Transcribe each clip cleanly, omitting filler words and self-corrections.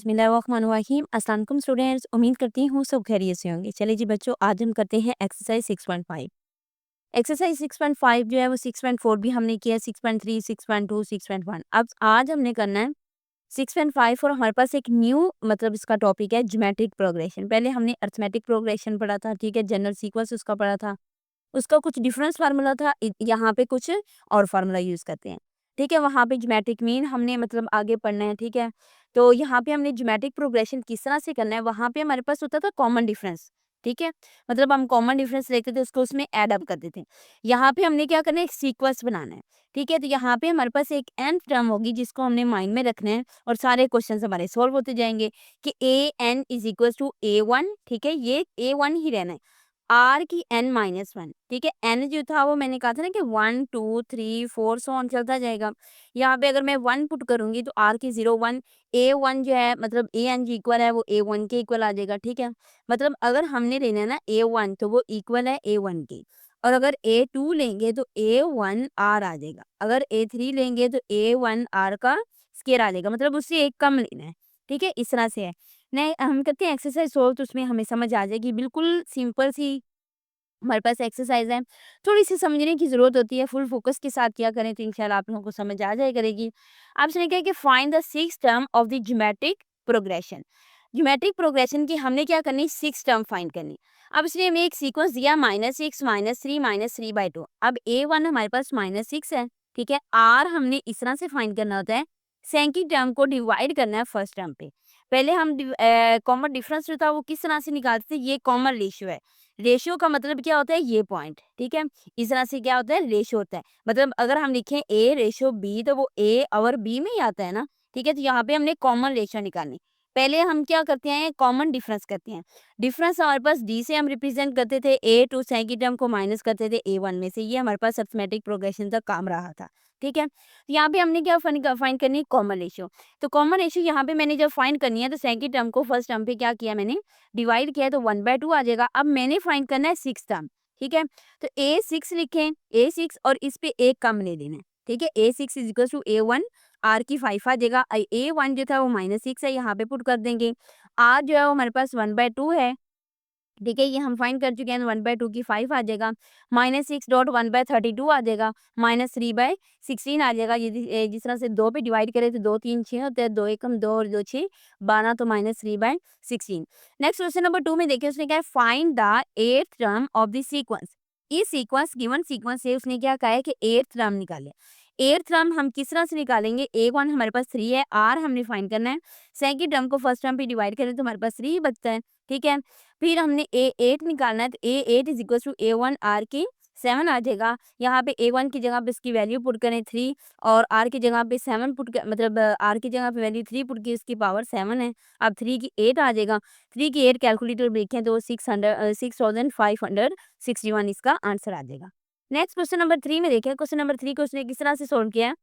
बिस्मिल्लाहिर्रहमानिर्रहीम। अस्सलाम वालेकुम स्टूडेंट्स, उम्मीद करती हूँ सब खैरियत से होंगे। चलिए जी बच्चों, आज हम करते हैं एक्सरसाइज 6.5। एक्सरसाइज 6.5 जो है वो 6.4 भी हमने किया, 6.3, 6.2, 6.1। अब आज हमने करना है 6.5 और हमारे पास एक न्यू मतलब इसका टॉपिक है ज्योमेट्रिक प्रोग्रेशन। पहले हमने अरिथमेटिक प्रोग्रेशन पढ़ा था, ठीक है, जनरल सीक्वेंस उसका पढ़ा था, उसका कुछ डिफरेंस फार्मूला था, यहाँ पे कुछ और फार्मूला यूज़ करते हैं, ठीक है। वहाँ पे ज्योमेट्रिक मीन हमने मतलब आगे पढ़ना है, ठीक है। तो यहाँ पे हमने ज्योमेट्रिक प्रोग्रेशन किस तरह से करना है, वहाँ पे हमारे पास होता था कॉमन डिफरेंस, ठीक है। मतलब हम कॉमन डिफरेंस लेते थे, उसको उसमें ऐड अप करते थे। यहाँ पे हमने क्या करना है, एक सीक्वेंस बनाना है, ठीक है। तो यहाँ पे हमारे पास एक एन टर्म होगी जिसको हमने माइंड में रखना है और सारे क्वेश्चन हमारे सॉल्व होते जाएंगे कि a n is equal to A1, ठीक है, ये A1 ही रहना है। आर की n-1, ठीक है। एन जो था वो मैंने कहा था ना कि 1 2 3 4 सो ऑन चलता जाएगा। यहाँ पे अगर मैं 1 पुट करूंगी तो आर की 0 1 A1 जो है मतलब ए एन जो इक्वल है वो A1 के इक्वल आ जाएगा, ठीक है। मतलब अगर हमने लेना है ना A1 तो वो इक्वल है A1 के, और अगर A2 लेंगे तो A1 R आ जाएगा, अगर A3 लेंगे तो A1 R का स्केयर आ जाएगा, मतलब उससे एक कम लेना है, ठीक है। इस तरह से है। नहीं, हम करते हैं एक्सरसाइज सोल्व, तो उसमें हमें समझ आ जाएगी, बिल्कुल सिंपल सी हमारे पास एक्सरसाइज है। थोड़ी-सी समझने की ज़रूरत होती है, फुल फ़ोकस के साथ किया करें तो इंशाल्लाह आप लोगों को समझ आ जाया करेगी। आपसे क्या है कि find the 6th term of the geometric progression. Geometric progression की हमने क्या करनी, 6 टर्म फाइंड करनी। अब इसने हमें एक सीक्वेंस दिया -6, -3, -3/2। अब A1 हमारे पास -6 है, ठीक है। R हमने इस तरह से फाइंड करना होता है, सेकंड टर्म को डिवाइड करना है फर्स्ट टर्म पे। पहले हम कॉमन डिफरेंस जो था वो किस तरह से निकालते थे, ये कॉमन रेशियो है। रेशियो का मतलब क्या होता है, ये पॉइंट, ठीक है। इस तरह से क्या होता है, रेशियो होता है। मतलब अगर हम लिखें A रेशियो B तो वो A और B में ही आता है ना, ठीक है। तो यहाँ पे हमने कॉमन रेशियो निकालनी। पहले हम क्या करते हैं, कॉमन डिफरेंस करते हैं। डिफरेंस हमारे पास D से हम रिप्रेजेंट करते थे, A2 सेकंड टर्म को माइनस करते थे A1 में से। ये हमारे पास अरिथमेटिक प्रोग्रेशन का काम रहा था, ठीक है। तो यहाँ पे हमने क्या फाइंड करनी है, कॉमन रेशियो। तो कॉमन रेशियो यहाँ पे मैंने जब फाइंड करनी है तो सेकंड टर्म को फर्स्ट टर्म पे क्या किया मैंने, डिवाइड किया, तो 1/2 आ जाएगा। अब मैंने फाइंड करना है 6 टर्म, ठीक है। तो A6 लिखें, A6 और इस पे एक कम ले लेना है, ठीक है। A6 is equal to A1, R की 5 आ जाएगा। A1 जो था वो -6 है, यहाँ पे पुट कर देंगे। R जो है वो हमारे पास 1/2 है, ठीक है। ये हम फाइंड कर चुके हैं, 1/2 की 5 आ जाएगा। -6 डॉट 1/32 आ जाएगा, -3/16 आ जाएगा। ये जिस तरह से 2 पे डिवाइड करें तो 2 3 6 होते हैं, 2 एकम 2 और 2 6 12, तो -3/16। नेक्स्ट क्वेश्चन नंबर 2 में देखिए, उसने क्या है, find the 8th term of the sequence. इस सीक्वेंस गिवन सीक्वेंस से उसने क्या कहा है कि 8th टर्म निकाले। 8th टर्म हम किस तरह से निकालेंगे, A1 हमारे पास 3 है, R हमने फाइंड करना है। सेकंड टर्म को फर्स्ट टर्म पे डिवाइड करें तो हमारे पास 3 ही बचता है, ठीक है। फिर हमने A8 निकालना है, तो A8 is equal to A1 R की 7 आ जाएगा। यहाँ पे A1 की जगह पे इसकी वैल्यू पुट करें 3, और R की जगह पे 7 पुट कर, मतलब R की जगह पे वैल्यू 3 पुट की, इसकी पावर 7 है। अब 3 की 8 आ जाएगा, 3 की 8 कैलकुलेटर में लिखें तो 6561 इसका आंसर आ जाएगा। नेक्स्ट क्वेश्चन नंबर 3 में देखें, क्वेश्चन नंबर 3 को उसने किस तरह से सोल्व किया है।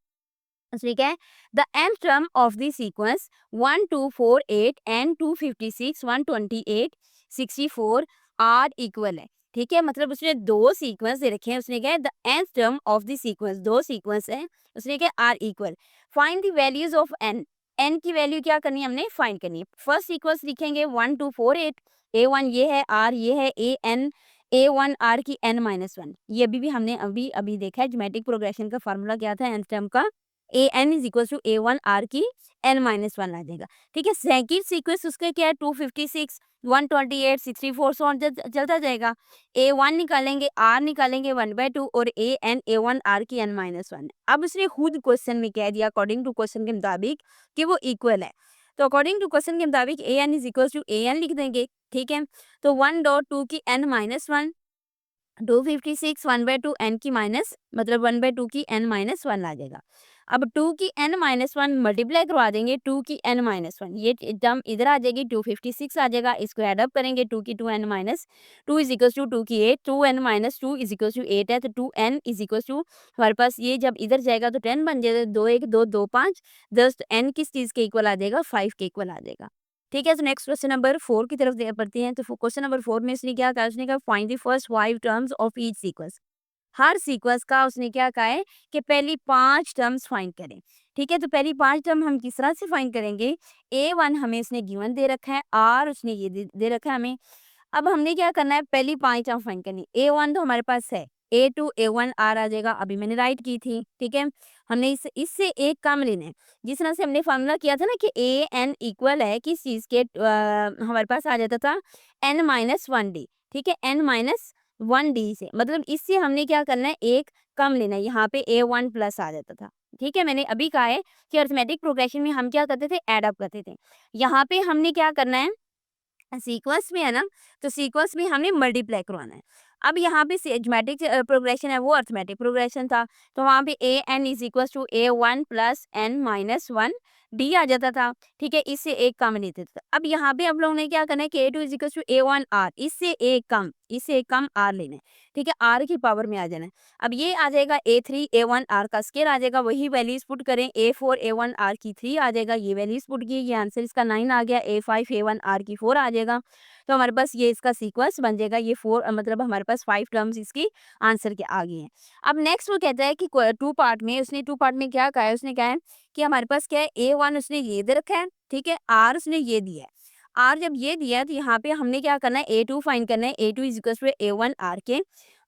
उसमें क्या है, the nth term of the sequence 1 2 4 8 and 256 128 64 are equal है, ठीक है। मतलब उसने दो सीक्वेंस दे रखे हैं, उसने क्या है, the nth term of the sequence, दो सीक्वेंस है, उसने क्या, are equal. Find the values of n। n की वैल्यू क्या करनी है, हमने फाइंड करनी है। फर्स्ट सीक्वेंस लिखेंगे 1 2 4 8, A1 ये है, R ये है, A1 R की n-1। ये अभी भी हमने अभी अभी देखा है, ज्योमेट्रिक प्रोग्रेशन का फार्मूला क्या था nth टर्म का, A n is equal to A1 R की n-1 आ जाएगा, ठीक है। सेकंड सीक्वेंस उसके क्या है, 256 128 64 सो ऑन चलता जाएगा। A1 निकालेंगे, R निकालेंगे 1/2, और A1 R की n-1। अब उसने खुद क्वेश्चन में कह दिया अकॉर्डिंग टू क्वेश्चन के मुताबिक कि वो इक्वल है। तो अकॉर्डिंग टू क्वेश्चन के मुताबिक an is equal to an लिख देंगे, ठीक है। तो 1/2 की n-1, 256 1/2 n की माइनस, मतलब 1/2 की n-1 आ जाएगा। अब 2 की n-1 मल्टीप्लाई करवा देंगे, 2 की n-1, ये टर्म इधर आ जाएगी, 256 आ जाएगा। इसको ऐड अप करेंगे, 2 की 2n- 2 इज इक्वल टू 2 की 8, 2n-2 इज इक्वल टू 8 है, तो 2n इज इक्वल टू हमारे पास ये जब इधर जाएगा तो 10 बन जाएगा, 2 1 2 2 5 10, तो n किस चीज़ के इक्वल आ जाएगा, 5 के इक्वल आ जाएगा, ठीक है। तो नेक्स्ट क्वेश्चन नंबर 4 की तरफ पढ़ते हैं। तो क्वेश्चन नंबर 4 में उसने क्या कहा, उसने कहा find the first 5 terms of each sequence. Her sequence का उसने क्या कहा है कि पहली 5 टर्म्स फाइंड करें। ठीक है, तो पहली 5 टर्म हम किस तरह से फाइंड करेंगे, A1 हमें इसने गिवन दे रखा है, R उसने ये दे रखा है हमें। अब हमने क्या करना है, पहली 5 टर्म फाइंड करनी है। A1 तो हमारे पास है, A2 A1 R आ जाएगा, अभी मैंने राइट की थी, ठीक है। हमने इससे एक कम लेना है, जिस तरह से हमने फार्मूला किया था ना कि AN इक्वल है किस चीज़ के, हमारे पास आ जाता था N-1D, ठीक है, N-1D से, मतलब इससे हमने क्या करना है, एक कम लेना है, यहाँ पे A1 प्लस आ जाता था, ठीक है। मैंने अभी कहा है कि अरिथमेटिक प्रोग्रेशन में हम क्या करते थे, ऐड अप करते थे। यहाँ पे हमने क्या करना है, सीक्वेंस में है ना, तो सीक्वेंस में हमने मल्टीप्लाई करवाना है। अब यहाँ पे ज्योमेट्रिक प्रोग्रेशन है, वो अरिथमेटिक प्रोग्रेशन था, तो वहाँ पे a n is equal to A1 plus N-1 d आ जाता था, ठीक है, इससे एक कम लेते थे। अब यहाँ पे हम लोगों ने क्या करना है कि A2 is equal to A1 R, इससे एक कम R लेना है, ठीक है, R की पावर में आ जाना है। अब ये आ जाएगा A3 A1 R का स्केयर आ जाएगा, वही वैल्यूज पुट करें, A4 A1 R की 3 आ जाएगा, ये वैल्यूज पुट की, ये आंसर इसका 9 आ गया, A5 A1 R की 4 आ जाएगा। तो हमारे पास ये इसका सीक्वेंस बन जाएगा, ये 4 मतलब हमारे पास 5 टर्म्स इसकी आंसर के आ गए हैं। अब नेक्स्ट वो कहता है कि 2 पार्ट में, उसने 2 पार्ट में क्या कहा है, उसने कहा है कि हमारे पास क्या है, A1 उसने ये दे रखा है, ठीक है, R उसने ये दिया है। R जब ये दिया है तो यहाँ पे हमने क्या करना है, A2 फाइंड करना है, A2 is equal to A1 R के,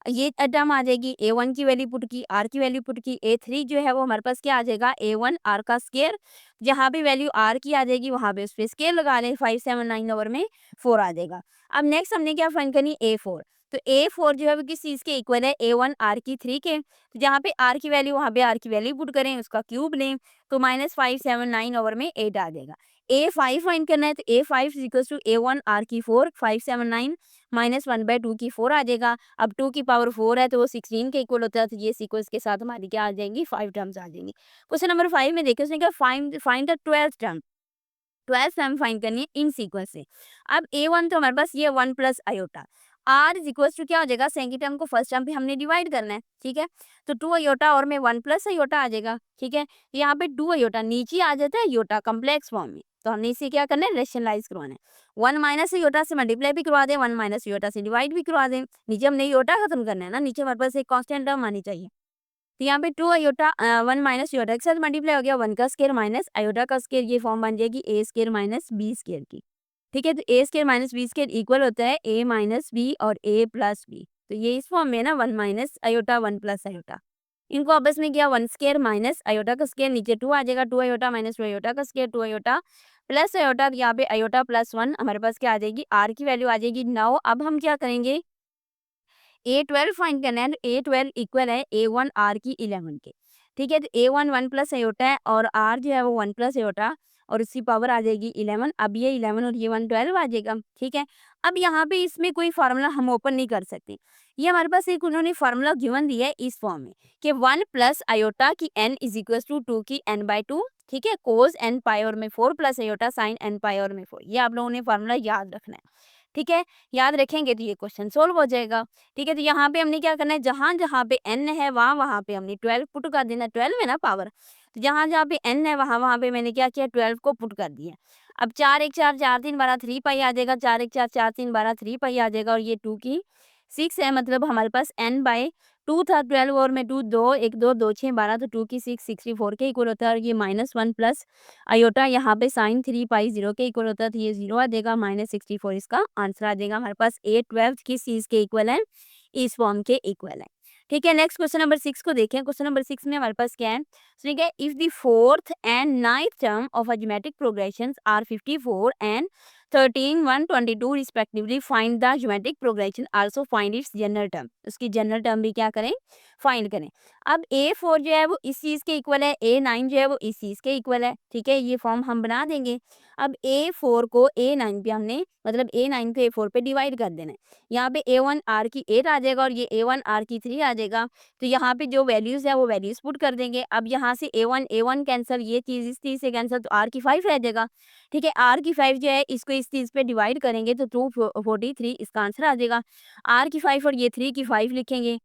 ये टर्म आ जाएगी, A1 की वैल्यू पुट की, R की वैल्यू पुट की, A3 जो है वो हमारे पास क्या आ जाएगा, A1 R का स्केयर, जहाँ पे वैल्यू R की आ जाएगी वहाँ पे उस पे स्केयर लगा लें, 579 ओवर में 4 आ जाएगा। अब नेक्स्ट हमने क्या फाइंड करनी, A4, तो A4 जो है वो किस चीज़ के इक्वल है, A1 R की 3 के, तो जहाँ पे R की वैल्यू वहाँ पे R की वैल्यू पुट करें, उसका क्यूब लें, तो -579 ओवर में 8 आ जाएगा। A5 फाइंड करना है, तो A5 equal to A1 R की 4, 579 -1/2 की 4 आ जाएगा। अब 2 की पावर 4 है तो वो 16 के इक्वल होता है, तो ये सीक्वेंस के साथ हमारी क्या आ जाएंगी, 5 टर्म्स आ जाएंगी। क्वेश्चन नंबर 5 में देखिए, उसने कहा find the 12th term, 12th term find करनी है इन सीक्वेंस से। अब A1 तो हमारे पास ये 1 plus iota, R is equal to क्या हो जाएगा, सेकंड टर्म को फर्स्ट टर्म पे हमने डिवाइड करना है, ठीक है, तो 2 आयोटा और में 1 प्लस आयोटा आ जाएगा, ठीक है, यहाँ पे 2 आयोटा नीचे आ जाता है आयोटा कम्प्लेक्स फॉर्म में, तो हमने इसे क्या करना है, रेशनलाइज करवाना है। 1 माइनस आयोटा से मल्टीप्लाई भी करवा दें, 1 माइनस आयोटा से डिवाइड भी करवा दें, नीचे हमने आयोटा खत्म करना है ना, नीचे हमारे पास एक कांस्टेंट टर्म आनी चाहिए, तो यहाँ पे 2 आयोटा 1 माइनस आयोटा के साथ मल्टीप्लाई हो गया, 1 का स्क्वायर माइनस आयोटा का स्क्वायर, ये फॉर्म बन जाएगी A square minus B square की, ठीक है, तो A square minus B square equal होता है A माइनस B और A प्लस B, तो ये इस फॉर्म में ना 1 माइनस आयोटा 1 प्लस आयोटा, इनको आपस में किया, 1 स्क्वायर माइनस आयोटा का स्क्वायर, नीचे 2 आ जाएगा, 2 आयोटा माइनस 2 आयोटा का स्क्वायर, 2 आयोटा प्लस आयोटा, यहाँ पे आयोटा प्लस 1 हमारे पास क्या आ जाएगी, R की वैल्यू आ जाएगी 9। अब हम क्या करेंगे, A12 फाइंड करना है, तो A12 इक्वल है A1 R की 11 के, ठीक है, तो A1 1 प्लस आयोटा है और R जो है वो 1 प्लस आयोटा, और इसकी पावर आ जाएगी 11। अब ये 11 और ये 1 12 आ जाएगा, ठीक है। अब यहाँ पे इसमें कोई फार्मूला हम ओपन नहीं कर सकते, ये हमारे पास एक उन्होंने फार्मूला गिवन दिया है इस फॉर्म में कि 1 प्लस आयोटा की n इज इक्वल टू 2 की n/2, ठीक है, कोस n पाई और में 4 प्लस आयोटा साइन n पाई और में 4, ये आप लोगों ने फार्मूला याद रखना है, ठीक है, याद रखेंगे तो ये क्वेश्चन सोल्व हो जाएगा, ठीक है। तो यहाँ पे हमने क्या करना है, जहाँ जहाँ पे n है वहाँ वहाँ पे हमने 12 पुट कर देना, 12 है ना पावर, तो जहाँ जहाँ पे n है वहाँ वहाँ पे मैंने क्या किया, 12 को पुट कर दिया। अब 4 1 4 4 3 12 3 पाई आ जाएगा, 4 1 4 4 3 12 3 पाई आ जाएगा, और ये 2 की 6 है, मतलब हमारे पास n/2 था, 12 और में 2 2 1 2 2 6 12, तो 2 की 6 64 के इक्वल होता है, और ये -1 प्लस आयोटा यहाँ पे साइन 3 पाई 0 के इक्वल होता है, तो ये 0 आ जाएगा, -64 इसका आंसर आ जाएगा हमारे पास। A12 किस चीज़ के इक्वल है, इस फॉर्म के इक्वल है, ठीक है। नेक्स्ट क्वेश्चन नंबर 6 को देखें। क्वेश्चन नंबर 6 में हमारे पास क्या है, उसने कहा if the fourth and ninth term of a geometric progressions are 54 and 13 122 respectively, find the geometric progression, also find its general term, उसकी जनरल टर्म भी क्या करें, फाइंड करें। अब A4 जो है वो इस चीज़ के इक्वल है, A9 जो है वो इस चीज़ के इक्वल है, ठीक है, ये फॉर्म हम बना देंगे। अब A4 को A9 पे हमने, मतलब A9 को A4 पे डिवाइड कर देना है, यहाँ पे A1 R की 8 आ जाएगा और ये A1 R की 3 आ जाएगा, तो यहाँ पे जो वैल्यूज़ है वो वैल्यूज़ पुट कर देंगे। अब यहाँ से A1 कैंसिल, ये चीज़ इस चीज़ से कैंसिल, तो R की 5 रह जाएगा, ठीक है। R की 5 जो है इसको इस चीज़ पे डिवाइड करेंगे तो 243 इसका आंसर आ जाएगा। R की 5 और ये 3 की 5 लिखेंगे,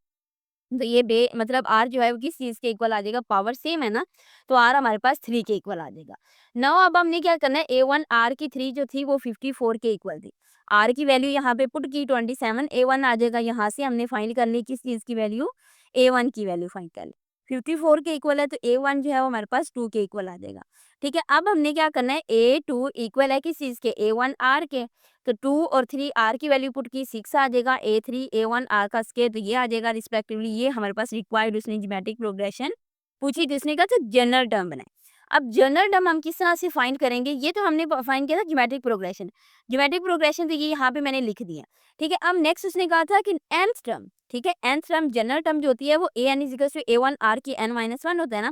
तो ये मतलब R जो है वो किस चीज़ के इक्वल आ जाएगा, पावर सेम है ना, तो R हमारे पास 3 के इक्वल आ जाएगा। नाउ अब हमने क्या करना है, A1 R की 3 जो थी वो 54 के इक्वल थी, R की वैल्यू यहाँ पे पुट की 27, A1 आ जाएगा, यहाँ से हमने फाइंड कर ली किस चीज़ की वैल्यू, A1 की वैल्यू फाइंड कर ली, 54 के इक्वल है तो A1 जो है वो हमारे पास 2 के इक्वल आ जाएगा। ठीक है, अब हमने क्या करना है, A2 इक्वल है किस चीज़ के, A1 R के, तो 2 और 3 R की वैल्यू पुट की 6 आ जाएगा, A3 A1 R का स्क्वायर तो ये आ जाएगा रिस्पेक्टिवली। ये हमारे पास रिक्वायर्ड उसने ज्योमेट्रिक प्रोग्रेशन पूछी जिसने कहा तो जनरल टर्म बनाए। अब जनरल टर्म हम किस तरह से फाइंड करेंगे, ये तो हमने फाइंड किया था ज्योमेट्रिक प्रोग्रेशन। ज्योमेट्रिक प्रोग्रेशन तो ये यहाँ पे मैंने लिख दिया। ठीक है, अब नेक्स्ट उसने कहा था कि nth टर्म, ठीक है, nth टर्म जनरल टर्म जो होती है वो an is equal to A1 R की n-1 होता है ना।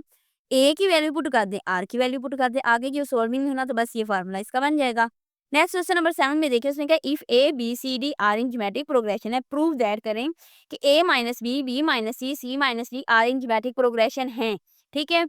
A की वैल्यू पुट कर दें, R की वैल्यू पुट कर दें, आगे की सॉल्विंग होना तो बस ये फार्मूला इसका बन जाएगा। नेक्स्ट क्वेश्चन नंबर 7 में देखिए उसने कहा if A B C D are in geometric progression है, प्रूव दैट करें कि A minus B, B minus C, C minus D are in geometric progression है। ठीक है,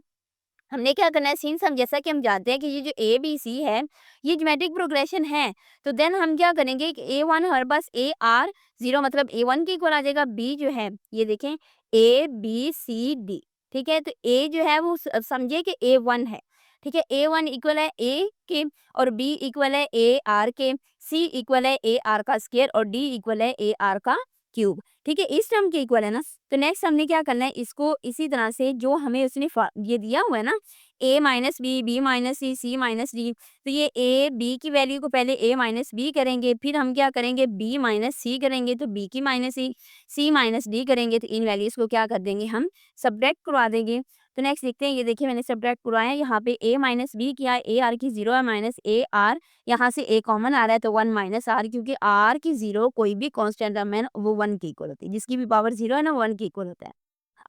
हमने क्या करना है, सिंस हम जैसा कि हम जानते हैं कि ये जो ए बी सी है ये ज्योमेट्रिक प्रोग्रेशन है, तो देन हम क्या करेंगे कि A1 हमारे पास AR0 मतलब A1 के इक्वल आ जाएगा। बी जो है ये देखें ABCD, ठीक है, तो A जो है वो समझिए कि A1 है। ठीक है, A1 इक्वल है A के और B इक्वल है AR के, C इक्वल है AR का स्क्वायर और D इक्वल है AR का क्यूब। ठीक है, इस टर्म के इक्वल है ना। तो नेक्स्ट हमने क्या करना है, इसको इसी तरह से जो हमें उसने ये दिया हुआ है ना A minus B, B minus C, C minus D, तो ये A B की वैल्यू को पहले A माइनस बी करेंगे, फिर हम क्या करेंगे B माइनस सी करेंगे, तो B की माइनस C माइनस डी करेंगे, तो इन वैल्यूज़ को क्या कर देंगे हम सब्ट्रैक्ट करवा देंगे। तो नेक्स्ट देखते हैं, ये देखिए मैंने सब्ट्रैक्ट करवाया है, यहाँ पे A माइनस बी किया, AR की 0 है माइनस AR, यहाँ से A कॉमन आ रहा है तो 1 माइनस R, क्योंकि R की 0 कोई भी कांस्टेंट टर्म है ना वो 1 के इक्वल होती है, जिसकी भी पावर 0 है ना 1 के इक्वल होता है।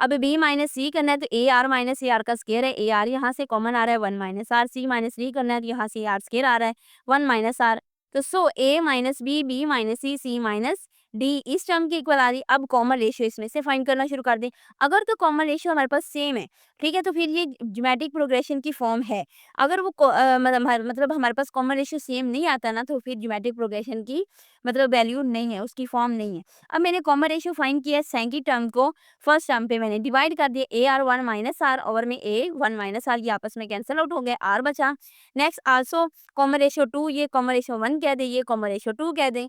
अब B माइनस सी करना है तो AR माइनस AR का स्क्वायर है, AR यहाँ से कॉमन आ रहा है 1 minus R, C minus D करना है तो यहाँ से AR स्क्वायर आ रहा है 1 माइनस R, तो so A minus B, B minus C, C minus D इस टर्म की इक्वल आ रही। अब कॉमन रेशियो इसमें से फाइंड करना शुरू कर दें। अगर तो कॉमन रेशियो हमारे पास सेम है, ठीक है, तो फिर ये ज्योमेट्रिक प्रोग्रेशन की फॉर्म है। अगर वो मतलब हमारे पास कॉमन रेशियो सेम नहीं आता ना, तो फिर ज्योमेट्रिक प्रोग्रेशन की मतलब वैल्यू नहीं है, उसकी फॉर्म नहीं है। अब मैंने कॉमन रेशियो फाइंड किया है, सेकंड टर्म को फर्स्ट टर्म पे मैंने डिवाइड कर दिया, AR1 माइनस आर ओवर में A1 माइनस आर, ये आपस में कैंसिल आउट हो गए, R बचा। नेक्स्ट आल्सो कॉमन रेशियो 2, ये कॉमन रेशियो 1 कह दें, ये कॉमन रेशियो 2 कह दें।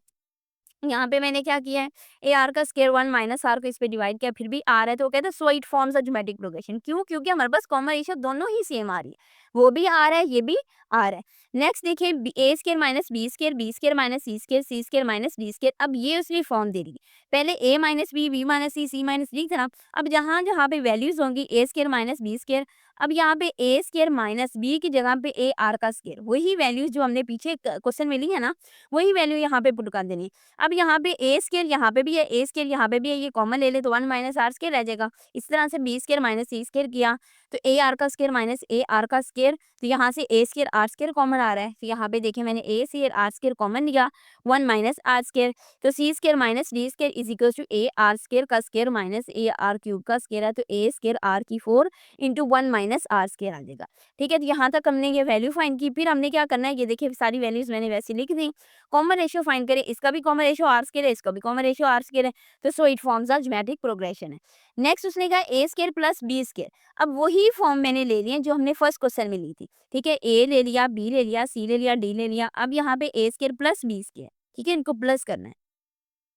यहाँ पे मैंने क्या किया है, AR का स्क्वायर 1 माइनस R को इस पे डिवाइड किया, फिर भी R है, तो वो कहते हैं so it forms a geometric progression. क्यों? क्योंकि हमारे पास कॉमन रेशियो दोनों ही सेम आ रही है, वो भी R है, ये भी R है। नेक्स्ट देखिए A square minus B square, B square minus C square, C square minus D square. अब ये उसकी फॉर्म दे रही है, पहले A minus B, B minus C, C minus D था। अब जहाँ जहाँ पे वैल्यूज होंगी A square minus B square, अब यहाँ पे A स्क्वायर माइनस बी की जगह पे AR का स्क्वायर, वही वैल्यूज जो हमने पीछे क्वेश्चन में ली है ना, वही वैल्यू यहाँ पे पुट कर देनी। अब यहाँ पे ए स्केयर यहाँ पे भी है, ए स्केयर यहाँ पे भी है, ये कॉमन ले ले तो 1 माइनस आर स्केयर रह जाएगा। इस तरह से b square minus c square किया तो ए आर का स्केयर माइनस ए आर का स्केयर, तो यहाँ से a square r square common आ रहा है, तो यहाँ पे देखिए मैंने a square r square common लिया 1 माइनस आर स्केयर, तो c square minus d square is equal to a r square का square minus a r cube का स्केयर है, तो ए स्केयर आर की 4 इंटू 1 माइनस आर स्केयर आ जाएगा। ठीक है, तो यहाँ तक हमने ये वैल्यू फाइंड की। फिर हमने क्या करना है, ये देखिए सारी वैल्यूज मैंने वैसे लिख दी। कॉमन रेशियो फाइंड करें, इसका भी कॉमन रेशियो आर स्क्वायर है, इसका भी कॉमन रेशियो आर स्क्वायर है, तो so it forms a geometric progression है। नेक्स्ट उसने कहा ए स्क्वायर प्लस बी स्क्वायर। अब वही फॉर्म मैंने ले लिए जो हमने फर्स्ट क्वेश्चन में ली थी। ठीक है, ए ले लिया, बी ले लिया, सी ले लिया, डी ले लिया। अब यहाँ पे ए स्क्वायर प्लस बी स्क्वायर, ठीक है, इनको प्लस करना है।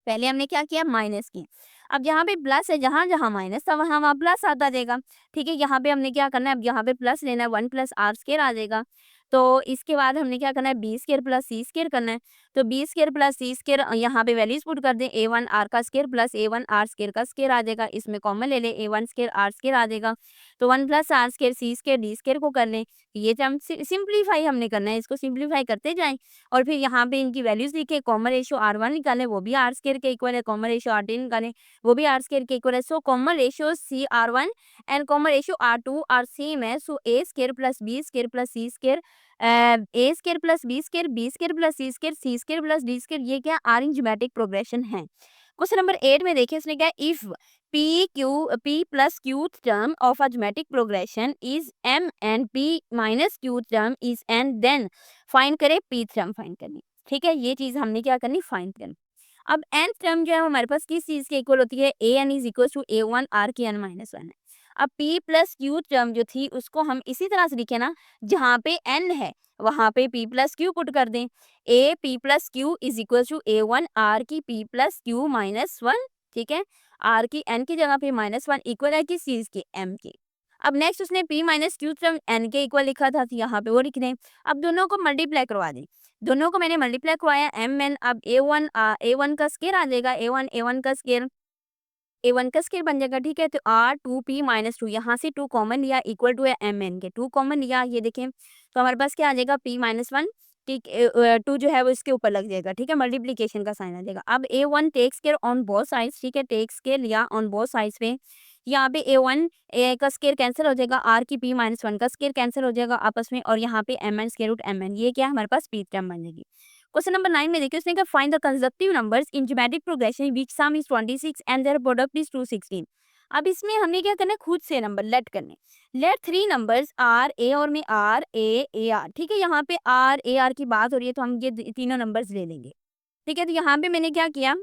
पहले हमने क्या किया, माइनस किया। अब जहाँ पे प्लस है, जहाँ जहाँ माइनस था वहाँ वहाँ प्लस आता जाएगा। ठीक है, यहाँ पे हमने क्या करना है, अब यहाँ पे प्लस लेना है, 1 प्लस आर स्क्वायर आ जाएगा। तो इसके बाद हमने क्या करना है, बी स्क्वायर प्लस सी स्क्वायर करना है। तो बी स्क्वायर प्लस सी स्क्वायर यहाँ पे वैल्यूज पुट कर दें, A1 आर का square plus A1 are square का स्क्वायर आ जाएगा। इसमें कॉमन ले ले, A1 स्क्वायर आर स्क्वायर आ जाएगा। तो 1 प्लस आर स्क्वायर सी स्क्वायर डी स्क्वायर को कर लें। ये टर्म सिंप्लीफाई हमने करना है, इसको सिंप्लीफाई करते जाएं और फिर यहाँ पे इनकी वैल्यूज लिखे। कॉमन रेशियो R1 निकालें, वो भी आर स्क्वायर के इक्वल है। कॉमन रेशियो R2 निकालें, वो भी आर स्क्वायर के इक्वल है। So common ratio CR1 and common ratio R2 are same है। So a square plus b square plus C square, a square plus b square, B square plus C square, C square plus d square, ये क्या are in geometric progression है। Question number 8 में देखिए उसने क्या, if P plus Q term of a geometric progression is M and P minus Q term is N, then find करें P term find करनी। ठीक है, ये चीज हमने क्या करनी, फाइंड करनी। अब n टर्म जो है हमारे पास किस चीज के इक्वल होती है, an is equal to A1 R की n माइनस 1 है। अब P प्लस Q टर्म जो थी उसको हम इसी तरह से लिखे ना, जहाँ पे n है वहां पे P प्लस Q पुट कर दें। A P plus Q is equal to A1 R की P प्लस Q माइनस 1। ठीक है, R की n की जगह पे -1 इक्वल है किस चीज की, m की। अब नेक्स्ट उसने p minus Q term n के इक्वल लिखा था, तो यहाँ पे वो लिख दें। अब दोनों को मल्टीप्लाई करवा दें, दोनों को मैंने मल्टीप्लाई करवाया एम एन। अब a1 का स्केयर आ जाएगा, a1 का स्केयर a1 का स्केयर बन जाएगा, ठीक है। तो r 2p माइनस 2, यहाँ से 2 कॉमन लिया, इक्वल टू है एम एन के 2 कॉमन लिया, ये देखें तो हमारे पास क्या आ जाएगा p माइनस 1, ठीक 2 जो है वो इसके ऊपर लग जाएगा, ठीक है, मल्टीप्लीकेशन का साइन आ जाएगा। अब a1 takes care on both sides, ठीक है, टेक्स केयर लिया ऑन बोथ साइड्स पे, यहाँ पे a1 का स्केयर कैंसिल हो जाएगा, r की p माइनस 1 का स्केयर कैंसिल हो जाएगा आपस में, और यहाँ पे mn स्क्वायर रूट mn, ये क्या है हमारे पास p टर्म बन जाएगी। क्वेश्चन नंबर 9 में देखिए उसने कहा find the consecutive numbers in geometric progression which some is 26 and their product is 216। अब इसमें हमने क्या करना है, खुद से नंबर लेट करने। लेट 3 नंबर्स आर ए और में आर ए आर, ठीक है, यहाँ पे आर ए आर की बात हो रही है तो हम ये तीनों नंबर्स ले लेंगे, ठीक है। तो यहाँ पे मैंने क्या किया,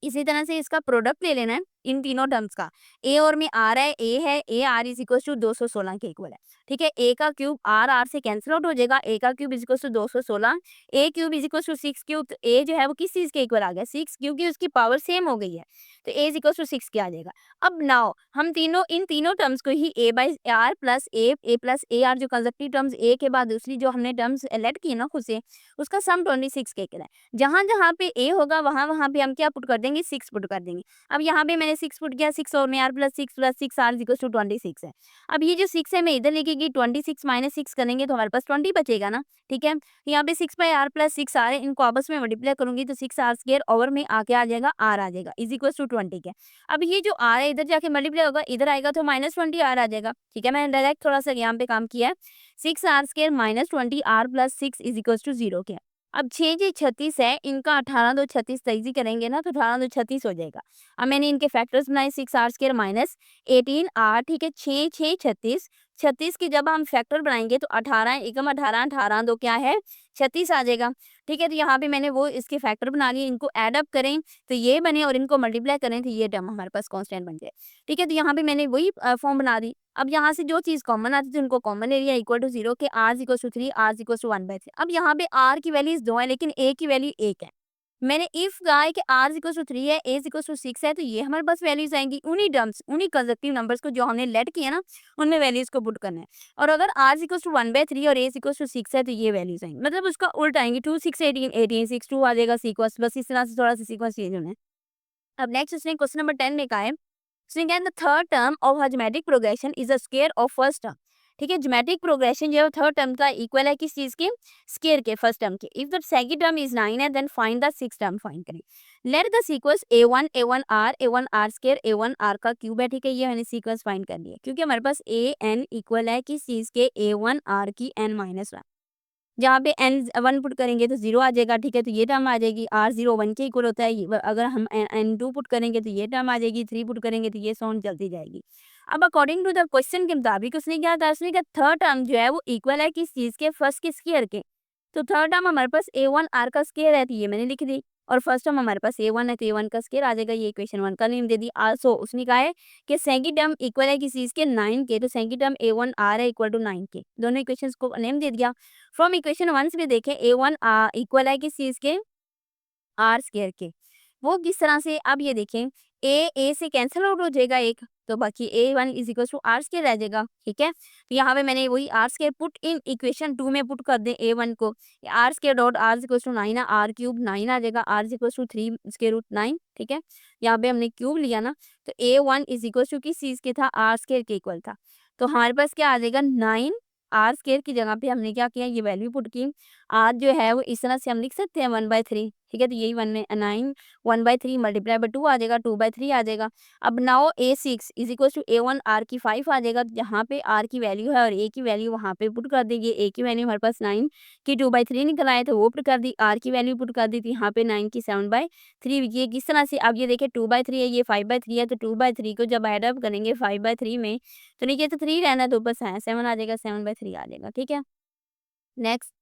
इसी तरह से इसका प्रोडक्ट ले लेना है इन तीनों टर्म्स का। ए और में आ रहा है, ए है, A R is equal to 216 के इक्वल है, ठीक है। ए का क्यूब आर से कैंसिल आउट हो जाएगा, ए का cube is equal to 216, A cube is equal to 6 cube, तो ए जो है वो किस चीज के इक्वल आ गया, 6, क्योंकि उसकी पावर सेम हो गई है, तो ए इज इक्वल टू 6 के आ जाएगा। अब नाउ हम इन तीनों टर्म्स को ही a by r plus a plus a r, जो कंजक्टिव टर्म्स ए के बाद दूसरी जो हमने टर्म्स लेट की ना खुद से, उसका सम 26 के इक्वल है। जहां जहां पे ए होगा वहां वहां पे हम क्या पुट कर देंगे, 6 पुट कर देंगे। अब यहाँ पे मैंने 6 पुट किया, 6 और में R plus 6 R equal to 26 है। अब ये जो 6 है मैं इधर लेके गई, 26 माइनस 6 करेंगे तो हमारे पास 20 बचेगा ना, ठीक है। यहाँ पे 6 बाई आर प्लस 6 आर है, इनको आपस में मल्टीप्लाई करूंगी तो 6 आर स्क्वायर ओवर में आके आ जाएगा आर आ जाएगा इज इक्वल टू 20 के। अब ये जो आर है इधर जाके मल्टीप्लाई होगा, इधर आएगा तो माइनस 20 आर आ जाएगा, ठीक है। मैंने डायरेक्ट थोड़ा सा यहाँ पे काम किया है, 6 R square minus 20 R plus 6 is equal to 0 के। अब 6 जी 36 है, इनका 18 दो 36 तेजी करेंगे ना तो 18 दो 36 हो जाएगा। अब मैंने इनके फैक्टर्स बनाए, 6 आर स्क्वायर माइनस 18 आर, ठीक है, 6 6 36, 36 की जब हम फैक्टर बनाएंगे तो 18 एकम 18, 18 दो क्या है 36 आ जाएगा, ठीक है। तो यहाँ पे मैंने वो इसके फैक्टर बना लिए, इनको ऐड अप करें तो ये बने और इनको मल्टीप्लाई करें तो ये टर्म हमारे पास कांस्टेंट बन जाए, ठीक है। तो यहाँ पे मैंने वही फॉर्म बना दी। अब यहाँ से जो चीज कॉमन आती थी उनको कॉमन एरिया इक्वल टू 0 के, R equal to 3 R equal to 1/3। अब यहाँ पे आर की वैल्यूज 2 है लेकिन ए की वैल्यू 1 है। मैंने इफ कहा है कि आर इक्वल टू 3 है, ए इक्वल टू 6 है, तो ये हमारे पास वैल्यूज आएंगी उन्हीं टर्म्स, उन्हीं कंजक्टिव नंबर्स को जो हमने लेट किया ना उनमें वैल्यूज को पुट करना है। और अगर आर इक्वल टू 1/3 और ए इक्वल टू 6 है तो ये वैल्यूज आएंगी, मतलब उसका उल्ट आएंगी, 2 6 18 18 6 2 आ जाएगा सीक्वेंस, बस इस तरह से थोड़ा सा सीक्वेंस चेंज होना है। अब नेक्स्ट उसने क्वेश्चन नंबर 10 में कहा है, उसने कहा the third term of geometric progression is a square of first term, ठीक है। ज्योमेट्रिक प्रोग्रेशन जो है थर्ड टर्म का इक्वल है किस चीज के, स्क्वायर के, फर्स्ट टर्म के। If the second term is 9 है then find the sixth term, find करें। Let the sequence a1 are square a1 are का क्यूब है, ठीक है। ये मैंने सीक्वेंस फाइंड कर लिया क्योंकि हमारे पास a n इक्वल है किस चीज के, a1 आर की n माइनस 1, जहाँ पे n 1 पुट करेंगे तो 0 आ जाएगा, ठीक है। तो ये टर्म आ जाएगी, r 0 1 के इक्वल होता है। अगर हम n 2 पुट करेंगे तो ये टर्म आ जाएगी, 3 पुट करेंगे तो ये साउंड चलती जाएगी। अब अकॉर्डिंग टू द क्वेश्चन के मुताबिक उसने क्या था, उसने कहा थर्ड टर्म जो है वो इक्वल है किस चीज के, फर्स्ट के स्क्वायर के। तो थर्ड टर्म हमारे पास a1 r का स्क्वायर है तो ये मैंने लिख दी, और फर्स्ट टर्म हमारे पास a1 है तो a1 का स्क्वायर आ जाएगा, ये इक्वेशन 1 का नेम दे दी। आल्सो उसने कहा है कि सेकंड टर्म इक्वल है किस चीज के, 9 के, तो सेकंड टर्म a1 r है इक्वल टू 9 के, दोनों इक्वेशंस को नेम दे दिया। फ्रॉम इक्वेशन 1 से भी देखें a1 इक्वल है किस चीज के, आर स्क्वायर के। वो किस तरह से, अब ये देखें ए से कैंसिल आउट हो जाएगा एक, तो बाकी a1 is equal to R square रह जाएगा, ठीक है। तो यहाँ पे मैंने वही R square put in equation 2 में पुट कर दें a1 को, R square dot R equal to 9 है, आर क्यूब 9 आ जाएगा, R equal to 3 square root 9, ठीक है। यहाँ पे हमने क्यूब लिया ना, तो a1 इज इक्वल टू किस चीज के था, आर स्क्वायर के इक्वल था। तो हमारे पास क्या आ जाएगा, 9 आर स्क्वायर की जगह पे हमने क्या किया, ये वैल्यू पुट की। आर जो है वो इस तरह से हम लिख सकते हैं 1/3, ठीक है। तो यही 9 1/3 मल्टीप्लाई बाय 2 आ जाएगा, 2/3 आ जाएगा। अब now a6 is equal to a1 R की 5 आ जाएगा, जहाँ पे आर की वैल्यू है और ए की वैल्यू वहाँ पे पुट कर देंगे। ए की वैल्यू हमारे पास 9 की 2/3 निकल आए तो वो पुट कर दी, आर की वैल्यू पुट कर दी थी यहाँ पे 9 की 7/3। ये किस तरह से, अब ये देखिए 2/3 है, ये 5/3 है, तो 2/3 को जब एड अप करेंगे 5/3 में तो नीचे तो 3 रहना, तो ऊपर 7 आ जाएगा, 7/3 आ जाएगा, ठीक है। नेक्स्ट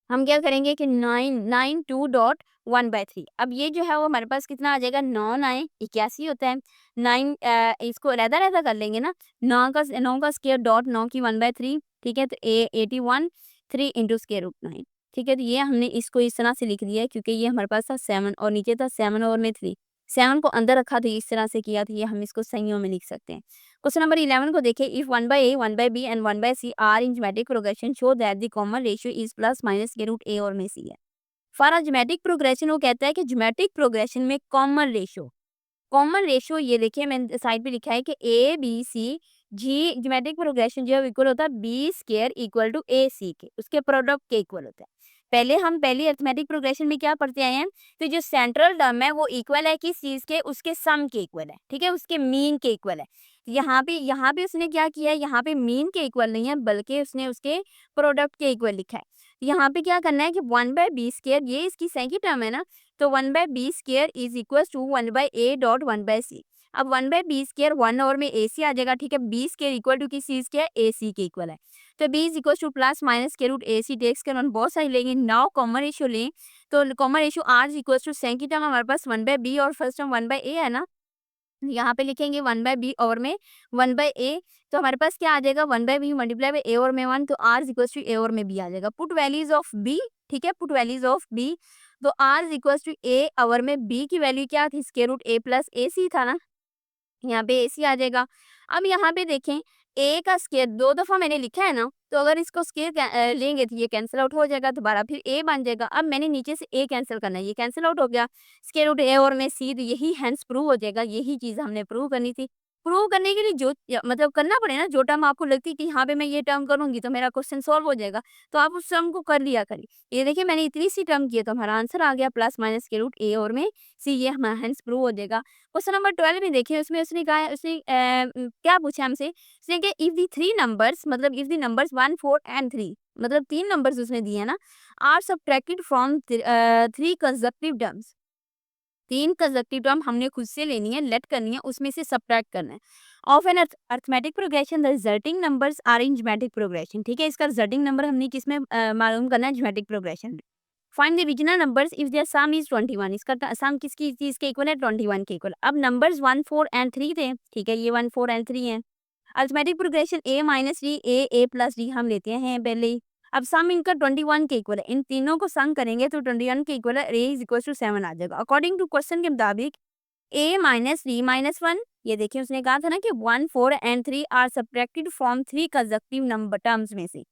हम क्या करेंगे कि 9 डॉट 1/3, अब ये जो है वो हमारे पास कितना आ जाएगा, 9 9 81 होता है। 9 इसको रहता रहता कर लेंगे ना, 9 का स्क्वायर डॉट 9 की 1/3, ठीक है। तो 81 3 इंटू स्क्वायर रूट 9, ठीक है। तो ये हमने इसको इस तरह से लिख दिया है क्योंकि ये हमारे पास था 7 और नीचे था 7 और में 3, 7 को अंदर रखा तो इस तरह से किया, तो ये हम इसको संज्ञों में लिख सकते हैं। क्वेश्चन नंबर 11 को देखें, if 1 by A, 1 by B and 1 by C are in geometric progression show that the common ratio is plus minus के रूट ए और में सी है। फॉर अ ज्योमेट्रिक प्रोग्रेशन वो कहता है कि ज्योमेट्रिक प्रोग्रेशन में कॉमन रेशियो ये देखिए मैंने साइड पे लिखा है कि A B C G geometric progression जो है इक्वल होता है B square equal to A C के, उसके प्रोडक्ट के इक्वल होता है। पहले हम पहली अरिथमेटिक प्रोग्रेशन में क्या पढ़ते आए हैं, तो जो सेंट्रल टर्म है वो इक्वल है किस चीज के, उसके सम के इक्वल है, ठीक है, उसके मीन के इक्वल है। यहाँ पे उसने क्या किया है, यहाँ पे मीन के इक्वल नहीं है बल्कि उसने उसके प्रोडक्ट के इक्वल लिखा है। यहाँ पे क्या करना है कि 1/b² ये इसकी सेकंड टर्म है ना, तो 1/b² is equal to 1/a.1/c। अब 1/b² 1 और में ए सी आ जाएगा, ठीक है, b² इक्वल टू किस चीज के है, ए सी के इक्वल है। तो b is equal to plus minus के रूट ए सी टेक्स के वन बहुत सारी लेंगे, नाउ कॉमन रेशियो लें, तो common ratio r is equal to second term हमारे पास 1/b और फर्स्ट टर्म 1/a है ना, यहाँ पे लिखेंगे 1/b और में 1/a, तो हमारे पास क्या आ जाएगा 1/b मल्टीप्लाई बाय a और में 1, तो r is equal to a और में b आ जाएगा। पुट वैल्यूज ऑफ b, ठीक है, पुट वैल्यूज ऑफ b, तो r is equal to a और में b की वैल्यू क्या थी, square root a plus A C था ना, यहाँ पे AC आ जाएगा। अब यहाँ पे देखें A का स्क्वायर दो दफ़ा मैंने लिखा है ना, तो अगर इसको स्क्वायर लेंगे तो ये कैंसिल आउट हो जाएगा, दोबारा फिर A बन जाएगा। अब मैंने नीचे से A कैंसिल करना है, ये कैंसिल आउट हो गया, स्क्वायर रूट A और में C, तो यही हैंस प्रूव हो जाएगा, यही चीज़ हमने प्रूव करनी थी। प्रूव करने के लिए जो मतलब करना पड़े ना, जो टर्म आपको लगती है कि यहाँ पे मैं ये टर्म करूँगी तो मेरा क्वेश्चन सॉल्व हो जाएगा, तो आप उस टर्म को कर लिया करिए। ये देखिए मैंने इतनी सी टर्म की है तो हमारा आंसर आ गया प्लस माइनस के रूट A और में C, ये हमारा हैंस प्रूव हो जाएगा। क्वेश्चन नंबर 12 में देखिए, उसमें उसने कहा है, उसने क्या पूछा हमसे, उसने कहा इफ द थ्री नंबर्स, मतलब इफ द नंबर्स 1 4 एंड 3, मतलब 3 नंबर्स उसने दिए हैं ना, are subtracted from 3 consecutive terms, 3 consecutive term हमने खुद से लेनी है, लेट करनी है, उसमें से सब्ट्रैक्ट करना है। Of an arithmetic progression the resulting numbers are in geometric progression, ठीक है, इसका रिजल्टिंग नंबर हमने किसमें मालूम करना है, geometric progression. Find the regional numbers if their sum is 21, इसका सम किसकी चीज के इक्वल है, 21 के इक्वल। अब नंबर्स 1 4 एंड 3 थे, ठीक है, ये 1 4 एंड 3 है। Arithmetic progression a minus d a plus D हम लेते हैं पहले ही। अब सम इनका 21 के इक्वल है, इन तीनों को सम करेंगे तो 21 के इक्वल है, a इज इक्वल टू 7 आ जाएगा। अकॉर्डिंग टू क्वेश्चन के मुताबिक a माइनस डी माइनस 1, ये देखिए उसने कहा था ना कि 1 4 and 3 are subtracted from 3 consecutive number terms में से,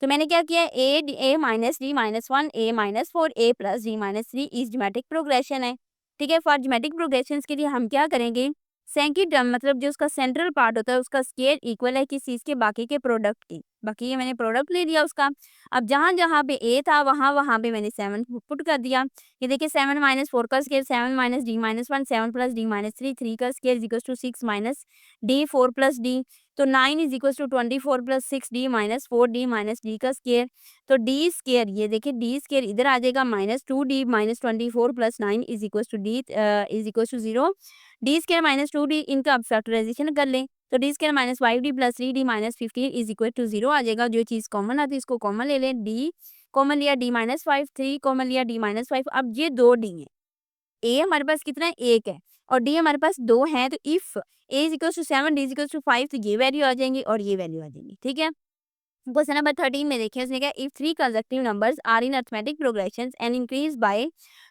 तो मैंने क्या किया, a minus D minus 1 a minus 4 a plus D minus 3 is geometric progression है, ठीक है। फॉर ज्योमेट्रिक प्रोग्रेशन के लिए हम क्या करेंगे, सेकंड टर्म मतलब जो उसका सेंट्रल पार्ट होता है उसका स्क्वायर इक्वल है किस चीज के, बाकी के प्रोडक्ट की, बाकी ये मैंने प्रोडक्ट ले लिया उसका। अब जहाँ जहाँ पे ए था वहाँ वहाँ पे मैंने 7 पुट कर दिया। ये देखिए 7 माइनस 4 का square 7 minus D minus 1 7 plus D minus 3 3 का square is equal to 6 minus D 4 plus D, तो 9 is equal to 24 plus 6 D minus 4 D minus D का स्क्वायर, तो डी स्क्वायर ये देखिए डी स्क्वायर इधर आ जाएगा minus 2 D minus 24 plus 9 is equal to D is equal to 0, D square minus 2 D, इनका अब फैक्टराइजेशन कर लें तो D square minus 5 D plus 3 D minus 15 is equal to 0 आ जाएगा। जो चीज़ कॉमन आती है इसको कॉमन ले लें, डी कॉमन लिया डी माइनस 5, 3 कॉमन लिया डी माइनस 5। अब ये दो डी हैं, ए हमारे पास कितना है, एक है, और डी हमारे पास दो है, तो if A is equal to 7 D is equal to 5, तो ये वैल्यू आ जाएंगी और ये वैल्यू आ जाएंगी, ठीक है। क्वेश्चन नंबर 13 में देखिए, उसने कहा if 3 consecutive numbers are in arithmetic progression and increase by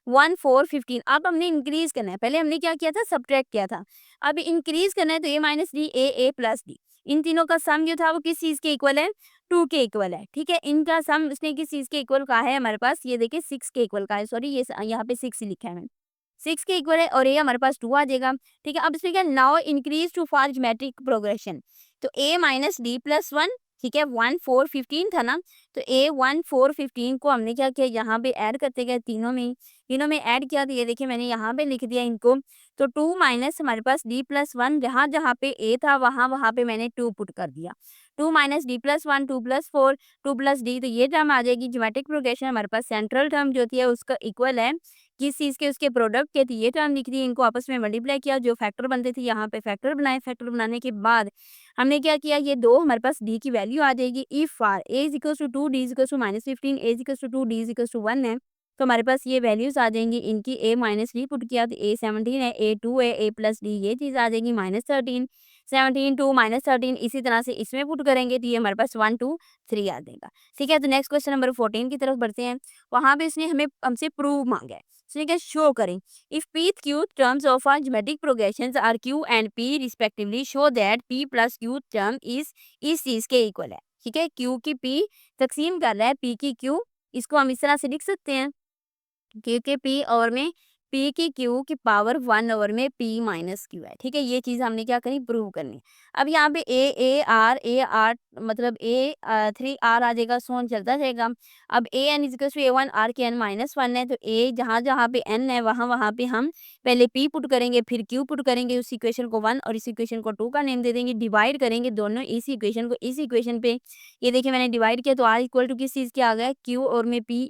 1 4 15, अब हमने इंक्रीज करना है, पहले हमने क्या किया था, सब्ट्रैक्ट किया था, अब इंक्रीज करना है, तो a minus d a plus d, इन तीनों का सम जो था वो किस चीज के इक्वल है, 2 के इक्वल है, ठीक है। इनका सम उसने किस चीज के इक्वल कहा है हमारे पास, ये देखिए 6 के इक्वल का है, सॉरी ये यहाँ पे 6 ही लिखा है मैंने, 6 के इक्वल है और ये हमारे पास 2 आ जाएगा, ठीक है। अब इसमें क्या, now increase to for geometric progression, तो a माइनस डी प्लस 1, ठीक है, 1 4 15 था ना, तो a 1 4 15 को हमने क्या किया, यहाँ पे ऐड करते गए, तीनों में ऐड किया, तो ये देखिए मैंने यहाँ पे लिख दिया इनको, तो 2 माइनस हमारे पास d प्लस 1, जहाँ जहाँ पे a था वहाँ पे मैंने 2 पुट कर दिया, 2 minus D plus 1 2 plus 4 2 plus D, तो ये टर्म आ जाएगी। ज्योमेट्रिक प्रोग्रेशन हमारे पास सेंट्रल टर्म जो थी है उसका इक्वल है किस चीज़ के, उसके प्रोडक्ट के, थी ये टर्म लिख दी, इनको आपस में मल्टीप्लाई किया, जो फैक्टर बनते थे यहाँ पे फैक्टर बनाए, फैक्टर बनाने के बाद हमने क्या किया, ये दो हमारे पास डी की वैल्यू आ जाएगी। If for A is equal to 2 D is equal to minus 15 A is equal to 2 D is equal to 1 है, तो हमारे पास ये वैल्यूज़ आ जाएँगी इनकी। a माइनस डी पुट किया तो a 17 है, a 2 है, a प्लस डी ये चीज़ आ जाएगी -13, 17 2 -13 इसी तरह से इसमें पुट करेंगे तो ये हमारे पास 1 2 3 आ जाएगा। ठीक है, तो नेक्स्ट क्वेश्चन नंबर 14 की तरफ बढ़ते हैं। वहाँ पे इसने हमें हमसे प्रूव माँगा है। इसने क्या शो करें if p q terms of our geometric progressions are q and p respectively show that p plus q term is इस चीज़ के इक्वल है। ठीक है, q की p तकसीम कर रहा है p की q, इसको हम इस तरह से लिख सकते हैं क्यू के पी ओवर में पी की क्यू की पावर 1 ओवर में पी माइनस क्यू है। ठीक है, ये चीज़ हमने क्या करनी प्रूव करनी। अब यहाँ पे ए आर मतलब ए 3 आर आ जाएगा, सोन चलता जाएगा। अब a n is equal to a one r के एन माइनस वन है, तो ए जहाँ जहाँ पे एन है वहाँ पे हम पहले पी पुट करेंगे फिर क्यू पुट करेंगे, उस इक्वेशन को 1 और इस इक्वेशन को 2 का नेम दे देंगे, डिवाइड करेंगे दोनों इस इक्वेशन को इस इक्वेशन पे। ये देखिए मैंने डिवाइड किया तो आर इक्वल टू किस चीज़ के आ गया, क्यू और में पी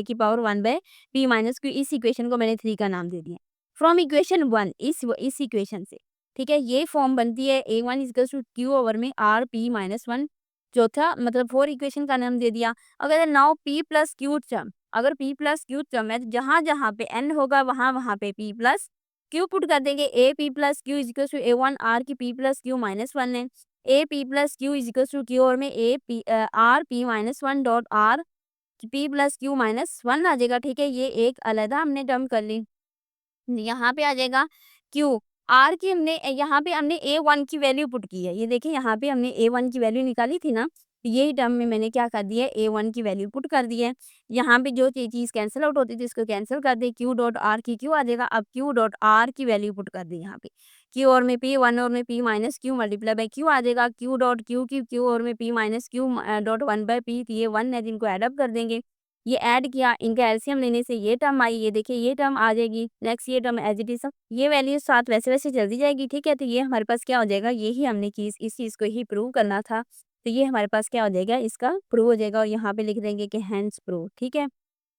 की power 1 by p minus Q, इस इक्वेशन को मैंने 3 का नाम दे दिया। फ्रॉम इक्वेशन 1 इस इक्वेशन से, ठीक है, ये फॉर्म बनती है a1 one equals to Q over में आर पी माइनस वन, चौथा मतलब 4 इक्वेशन का नाम दे दिया। अगर now p plus Q term, अगर p प्लस क्यू टर्म है तो जहाँ जहाँ पे n होगा वहाँ पे p प्लस क्यू पुट कर देंगे। a p plus q equals to a1 r की p plus q minus one है, a p plus q equals to q और में a p r p minus one dot r p plus q minus one आ जाएगा। ठीक है, ये एक अलग हमने टर्म कर ली। यहाँ पे आ जाएगा क्यू आर की, हमने यहाँ पे हमने ए वन की वैल्यू पुट की है। ये देखिए यहाँ पे हमने ए वन की वैल्यू निकाली थी ना, यही टर्म में मैंने क्या कर दिया है ए वन की वैल्यू पुट कर दी है। यहाँ पे जो चीज़ कैंसिल आउट होती थी इसको कैंसिल कर दी, क्यू डॉट आर की क्यू आ जाएगा। अब क्यू डॉट आर की वैल्यू पुट कर दी यहाँ पे, क्यू और में पी, वन और में p minus q multiply by q आ जाएगा। क्यू डॉट क्यू की क्यू और में p minus q dot one by p, ये वन है जिनको एडअप कर देंगे। ये ऐड किया, इनका एलसीएम लेने से ये टर्म आई, ये देखिए ये टर्म आ जाएगी। नेक्स्ट ये टर्म एज इट इज, ये वैल्यू साथ वैसे वैसे चलती जाएगी। ठीक है, तो ये हमारे पास क्या हो जाएगा, यही हमने चीज़ इस चीज़ को ही प्रूव करना था, तो ये हमारे पास क्या हो जाएगा, इसका प्रूव हो जाएगा और यहाँ पे लिख देंगे कि हैंस प्रूव। ठीक है,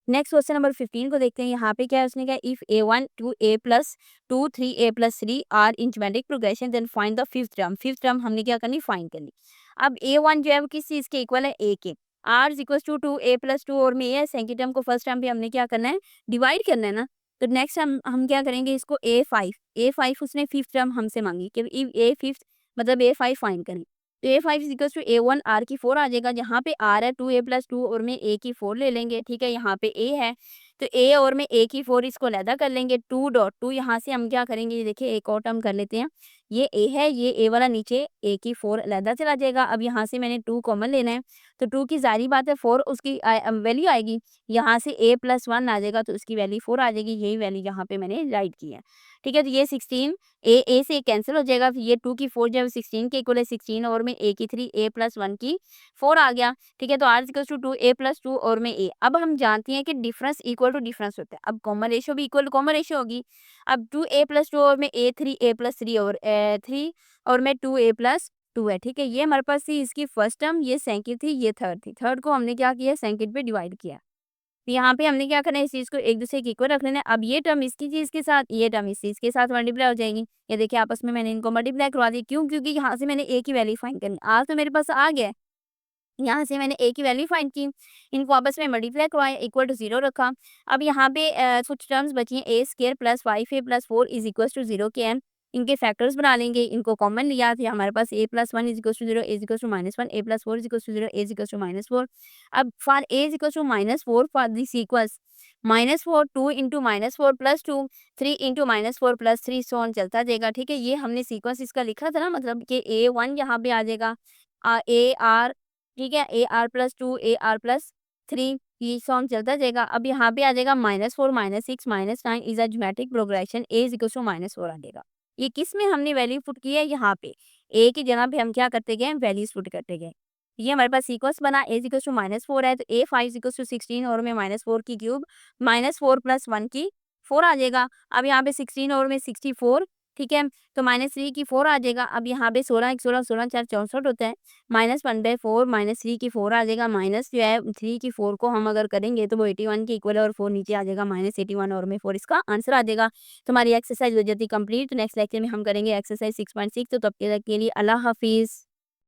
नेक्स्ट क्वेश्चन नंबर 15 को देखते हैं। यहाँ पे क्या है, उसने कहा if a1 two a plus 2 3 a प्लस 3 are in geometric progression then find the fifth term. Fifth term हमने क्या करनी, फाइंड करनी। अब a1 जो है वो किस चीज़ के इक्वल है, a के। r is equal to 2 a plus 2 और में a है, सेकंड टर्म को फर्स्ट टर्म पे हमने क्या करना है, डिवाइड करना है ना। तो नेक्स्ट हम क्या करेंगे, इसको a5 उसने फिफ्थ टर्म हमसे मांगी कि a फिफ्थ मतलब a5 फाइंड करें। तो a5 is equal to a1 r की 4 आ जाएगा। जहाँ पे r है 2a प्लस 2 और में a की 4 ले लेंगे। ठीक है, यहाँ पे a है तो a और में a की 4 इसको अलहदा कर लेंगे। 2 डॉट 2 यहाँ से हम क्या करेंगे, ये देखिए एक और टर्म कर लेते हैं। ये a है, ये a वाला नीचे a की 4 अलहदा चला जाएगा। अब यहाँ से मैंने 2 कॉमन लेना है, तो 2 की जारी बात है 4 उसकी वैल्यू आएगी। यहाँ से a प्लस 1 आ जाएगा तो उसकी वैल्यू 4 आ जाएगी। यही वैल्यू यहाँ पे मैंने राइट की है। ठीक है, तो ये 16 ए से कैंसिल हो जाएगा। फिर ये 2 की 4 जो है 16 के इक्वल है, 16 और में a की 3 a प्लस 1 की 4 आ गया। ठीक है, तो r equal to 2 a plus 2 और में a। अब हम जानते हैं कि डिफरेंस इक्वल टू डिफरेंस होता है। अब कॉमन रेशियो भी इक्वल टू कॉमन रेशियो होगी। अब 2a प्लस 2 और में a 3a प्लस 3 और 3 और में 2a प्लस 2 है। ठीक है, ये हमारे पास थी इसकी फर्स्ट टर्म, ये सेकंड थी, ये थर्ड थी। थर्ड को हमने क्या किया, सेकंड पे डिवाइड किया। तो यहाँ पे हमने क्या करना है, इस चीज़ को एक दूसरे के इक्वल रख लेना है। अब ये टर्म इसकी चीज़ के साथ, ये टर्म इस चीज़ के साथ मल्टीप्लाई हो जाएगी। ये देखिए आपस में मैंने इनको मल्टीप्लाई करवा दी। क्यों, क्योंकि यहाँ से मैंने a की वैल्यू फाइंड करनी। आज तो मेरे पास आ गया है, यहाँ से मैंने a की वैल्यू फाइंड की, इनको आपस में मल्टीप्लाई करवाया, इक्वल टू 0 रखा। अब यहाँ पे कुछ टर्म्स बची हैं, a square plus 5a plus 4 is equal to 0 के m। इनके फैक्टर्स बना लेंगे, इनको कॉमन लिया तो हमारे पास a plus 1 is equal to 0, a is equal to minus 1, a plus 4 is equal to 0, a is equal to minus 4। अब for a is equal to minus 4 for this sequence -4 2 into -4 plus 2 3 into -4 plus 3 so on चलता जाएगा। ठीक है, ये हमने sequence इसका लिखा था ना, मतलब कि a1 यहाँ पे आ जाएगा a r, ठीक है, A are plus 2 A R plus 3, ये सॉन्ग चलता जाएगा। अब यहाँ पे आ जाएगा -4 -6 -9 is a geometric progression, A is equal to -4 आ जाएगा। ये किस में हमने वैल्यू पुट की है, यहाँ पे ए की जगह पे हम क्या करते गए, वैल्यूज पुट करते गए। ये हमारे पास सीक्वेंस बना, ए इज इक्वल टू -4 है तो ए 5 इज इक्वल टू 16 और में -4 की क्यूब -4 प्लस 1 की 4 आ जाएगा। अब यहाँ पे 16 और में 64, ठीक है, तो -3 की 4 आ जाएगा। अब यहाँ पे 16 1 16 16 4 64 होता है, -1/4 -3 की 4 आ जाएगा। माइनस जो है 3 की 4 को हम अगर करेंगे तो वो 81 के इक्वल है और 4 नीचे आ जाएगा, -81 और में 4 इसका आंसर आ जाएगा। तो हमारी एक्सरसाइज हो जाती है कंप्लीट। तो नेक्स्ट लेक्चर में हम करेंगे एक्सरसाइज 6.6। तो तब तक के लिए अल्लाह हाफिज़।